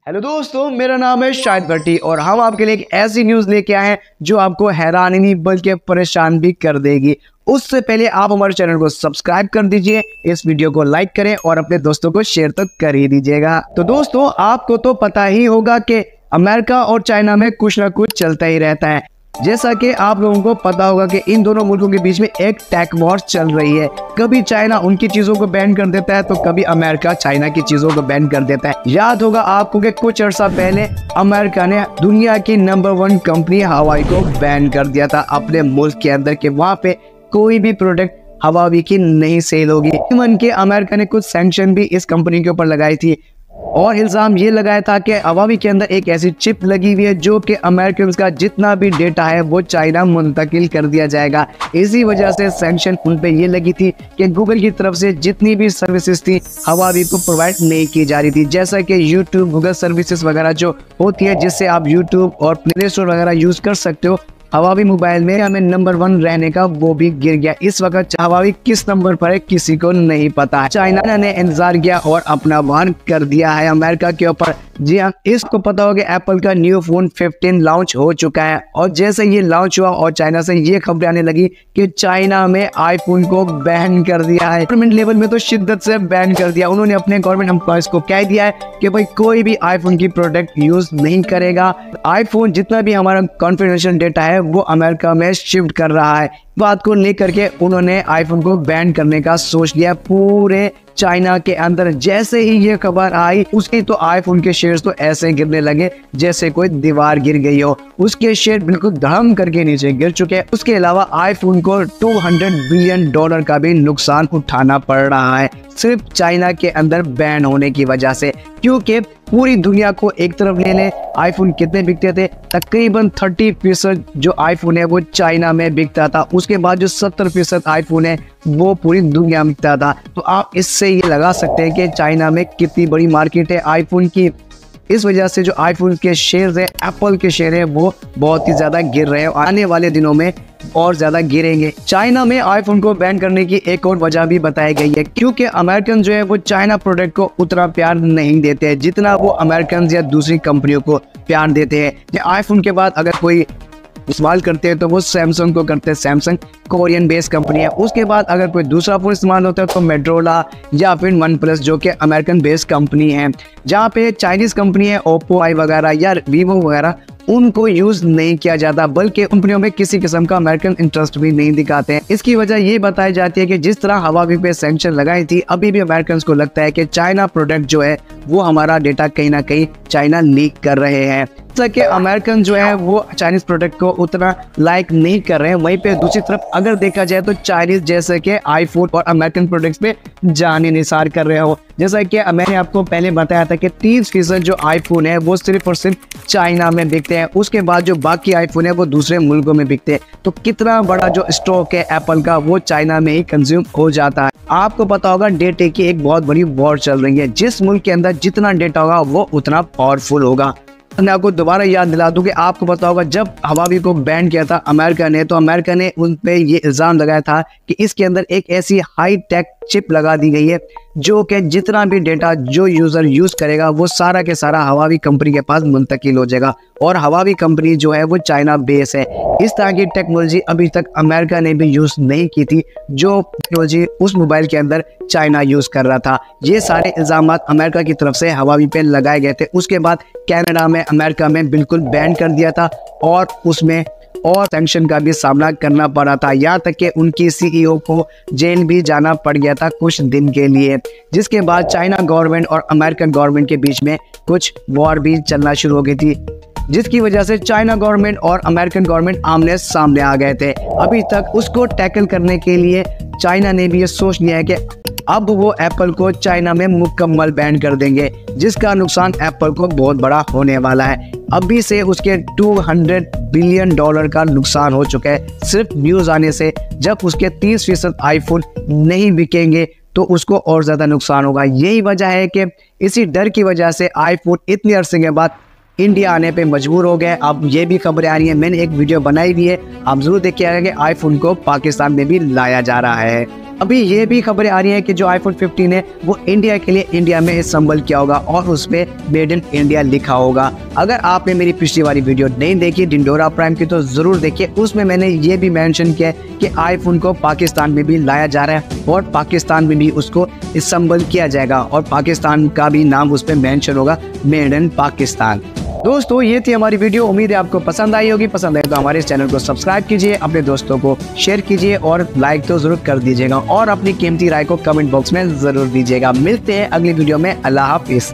Hello दोस्तों, मेरा नाम है शाहिद भट्टी और हम आपके लिए एक ऐसी न्यूज़ लेके आए हैं जो आपको हैरान ही नहीं बल्कि परेशान भी कर देगी। उससे पहले आप हमारे चैनल को सब्सक्राइब कर दीजिए, इस वीडियो को लाइक करें और अपने दोस्तों को शेयर तो कर ही दीजिएगा। तो दोस्तों, आपको तो पता ही होगा कि अमेरिका और चाइना में कुछ ना कुछ चलता ही रहता है। जैसा कि आप लोगों को पता होगा कि इन दोनों मुल्कों के बीच में एक टेक वॉर चल रही है। कभी चाइना उनकी चीजों को बैन कर देता है तो कभी अमेरिका चाइना की चीजों को बैन कर देता है। याद होगा आपको कि कुछ अर्सा पहले अमेरिका ने दुनिया की नंबर 1 कंपनी हवाई को बैन कर दिया था अपने मुल्क के अंदर, के वहाँ पे कोई भी प्रोडक्ट हवावी की नहीं सेल होगी। इवन के अमेरिका ने कुछ सैंक्शन भी इस कंपनी के ऊपर लगाई थी और इल्जाम ये लगाया था कि हवावी के अंदर एक ऐसी चिप लगी हुई है जो कि अमेरिकन का जितना भी डेटा है वो चाइना मुंतकिल कर दिया जाएगा। इसी वजह से सैंक्शन उन पे ये लगी थी कि गूगल की तरफ से जितनी भी सर्विसेज थी हवावी को प्रोवाइड नहीं की जा रही थी, जैसा कि यूट्यूब, गूगल सर्विसेज वगैरह जो होती है जिससे आप यूट्यूब और प्ले स्टोर वगैरह यूज कर सकते हो। हवावी मोबाइल में हमें नंबर 1 रहने का वो भी गिर गया। इस वक्त हवावी किस नंबर पर है किसी को नहीं पता है। चाइना ने इंतजार किया और अपना वार कर दिया है अमेरिका के ऊपर। जी हाँ, इसको पता होगा कि एप्पल का न्यू फोन 15 लॉन्च हो चुका है और जैसे ये लॉन्च हुआ और चाइना से ये खबरें आने लगी कि चाइना में आईफोन को बैन कर दिया है। गवर्नमेंट लेवल में तो शिद्दत से बैन कर दिया। उन्होंने अपने गवर्नमेंट एम्प्लॉयज को कह दिया है कि भाई कोई भी आईफोन की प्रोडक्ट यूज नहीं करेगा। आईफोन जितना भी हमारा कॉन्फिडेंशियल डेटा है वो अमेरिका में शिफ्ट कर रहा है। बात को लेकर के उन्होंने आईफोन को बैन करने का सोच लिया पूरे चाइना के अंदर। जैसे ही ये खबर आई उसके तो आईफोन के शेयर्स तो ऐसे गिरने लगे जैसे कोई दीवार गिर गई हो। उसके शेयर बिल्कुल धड़म करके नीचे गिर चुके हैं। उसके अलावा आईफोन को $200 बिलियन का भी नुकसान उठाना पड़ रहा है सिर्फ चाइना के अंदर बैन होने की वजह से। क्योंकि पूरी दुनिया को एक तरफ ले ले, आईफोन कितने बिकते थे? तकरीबन 30% जो आईफोन है वो चाइना में बिकता था। उसके बाद जो 70% आईफोन है वो पूरी दुनिया में बिकता था। तो आप इससे ये लगा सकते हैं कि चाइना में कितनी बड़ी मार्केट है आईफोन की। इस वजह से जो आईफोन के शेयर है, एप्पल के शेयर है, वो बहुत ही ज्यादा गिर रहे हैं। आने वाले दिनों में और ज्यादा गिरेंगे। चाइना में आईफोन को बैन करने की एक और वजह भी बताई गई है क्योंकि अमेरिकन जो है वो चाइना प्रोडक्ट को उतना प्यार नहीं देते हैं जितना वो अमेरिकन या दूसरी कंपनियों को प्यार देते हैं। आईफोन के बाद अगर कोई इस्तेमाल करते हैं तो वो सैमसंग को करते हैं। सैमसंग कोरियन बेस्ड कंपनी है। उसके बाद अगर कोई दूसरा फोन इस्तेमाल होता है तो मेट्रोला या फिर वन प्लस जो कि अमेरिकन बेस्ड कंपनी है। जहाँ पे चाइनीज कंपनी है ओप्पो, आई वगैरह या वीवो वगैरह, उनको यूज नहीं किया जाता बल्कि कंपनियों में किसी किस्म का अमेरिकन इंटरेस्ट भी नहीं दिखाते हैं। इसकी वजह ये बताई जाती है कि जिस तरह हवावी पे सैंक्शन लगाई थी, अभी भी अमेरिकन को लगता है कि चाइना प्रोडक्ट जो है वो हमारा डेटा कहीं ना कहीं चाइना लीक कर रहे हैं। जैसा कि अमेरिकन जो है वो चाइनीज प्रोडक्ट को उतना लाइक नहीं कर रहे हैं, वहीं पे दूसरी तरफ अगर देखा जाए तो चाइनीज जैसे कि आईफोन और अमेरिकन प्रोडक्ट्स पे जाने निसार कर रहे हो। जैसा कि मैंने आपको पहले बताया था कि 30% जो आईफोन है वो सिर्फ और सिर्फ चाइना में बिकते हैं। उसके बाद जो बाकी आईफोन है वो दूसरे मुल्कों में बिकते हैं। तो कितना बड़ा जो स्टॉक है एप्पल का वो चाइना में ही कंज्यूम हो जाता है। आपको पता होगा डेटा की एक बहुत बड़ी वॉर चल रही है। जिस मुल्क के अंदर जितना डेटा होगा वो उतना पावरफुल होगा। मैं आपको दोबारा याद दिला दूं कि आपको पता होगा जब हवावी को बैन किया था अमेरिका ने, तो अमेरिका ने उन पे ये इल्जाम लगाया था कि इसके अंदर एक ऐसी हाई टेक चिप लगा दी गई है जो कि जितना भी डेटा जो यूजर यूज करेगा वो सारा के सारा हवावी कंपनी के पास मुंतकिल हो जाएगा। और हवावी कंपनी जो है वो चाइना बेस है। इस तरह की टेक्नोलॉजी अभी तक अमेरिका ने भी यूज नहीं की थी जो टेक्नोलॉजी उस मोबाइल के अंदर चाइना यूज कर रहा था। ये सारे इल्जाम अमेरिका की तरफ से हवावी पे लगाए गए थे। उसके बाद कनाडा में, अमेरिका में बिल्कुल बैन कर दिया था और उसमें और सैंक्शन का भी सामना करना पड़ा था। यहाँ तक कि उनकी सीईओ को जेल भी जाना पड़ गया था कुछ दिन के लिए। जिसके बाद चाइना गवर्नमेंट और अमेरिकन गवर्नमेंट के बीच में कुछ वॉर भी चलना शुरू हो गई थी, जिसकी वजह से चाइना गवर्नमेंट और अमेरिकन गवर्नमेंट आमने सामने आ गए थे। अभी तक उसको टैकल करने के लिए चाइना ने भी ये सोच लिया है कि अब वो एप्पल को चाइना में मुकम्मल बैन कर देंगे, जिसका नुकसान एप्पल को बहुत बड़ा होने वाला है। अभी से उसके $200 बिलियन का नुकसान हो चुका है सिर्फ न्यूज आने से। जब उसके 30% आईफोन नहीं बिकेंगे तो उसको और ज्यादा नुकसान होगा। यही वजह है कि इसी डर की वजह से आईफोन इतने अरसे के बाद इंडिया आने पे मजबूर हो गए। अब ये भी खबरें आ रही हैं, मैंने एक वीडियो बनाई भी है, आप जरूर देखिएगा कि आईफोन को पाकिस्तान में भी लाया जा रहा है। अभी ये भी खबरें आ रही हैं कि जो आईफोन 15 है वो इंडिया के लिए इंडिया में असेंबल किया होगा और उस पे मेड इन इंडिया लिखा होगा। अगर आपने मेरी पिछली वाली वीडियो नहीं देखी ढिंढोरा प्राइम की तो जरूर देखिए, उसमें मैंने ये भी मेंशन किया है कि आईफोन को पाकिस्तान में भी लाया जा रहा है और पाकिस्तान में भी उसको असेंबल किया जाएगा और पाकिस्तान का भी नाम उस पर मेंशन होगा, मेड इन पाकिस्तान। दोस्तों ये थी हमारी वीडियो, उम्मीद है आपको पसंद आई होगी। पसंद आए तो हमारे इस चैनल को सब्सक्राइब कीजिए, अपने दोस्तों को शेयर कीजिए और लाइक तो जरूर कर दीजिएगा और अपनी कीमती राय को कमेंट बॉक्स में जरूर दीजिएगा। मिलते हैं अगली वीडियो में। अल्लाह हाफिज।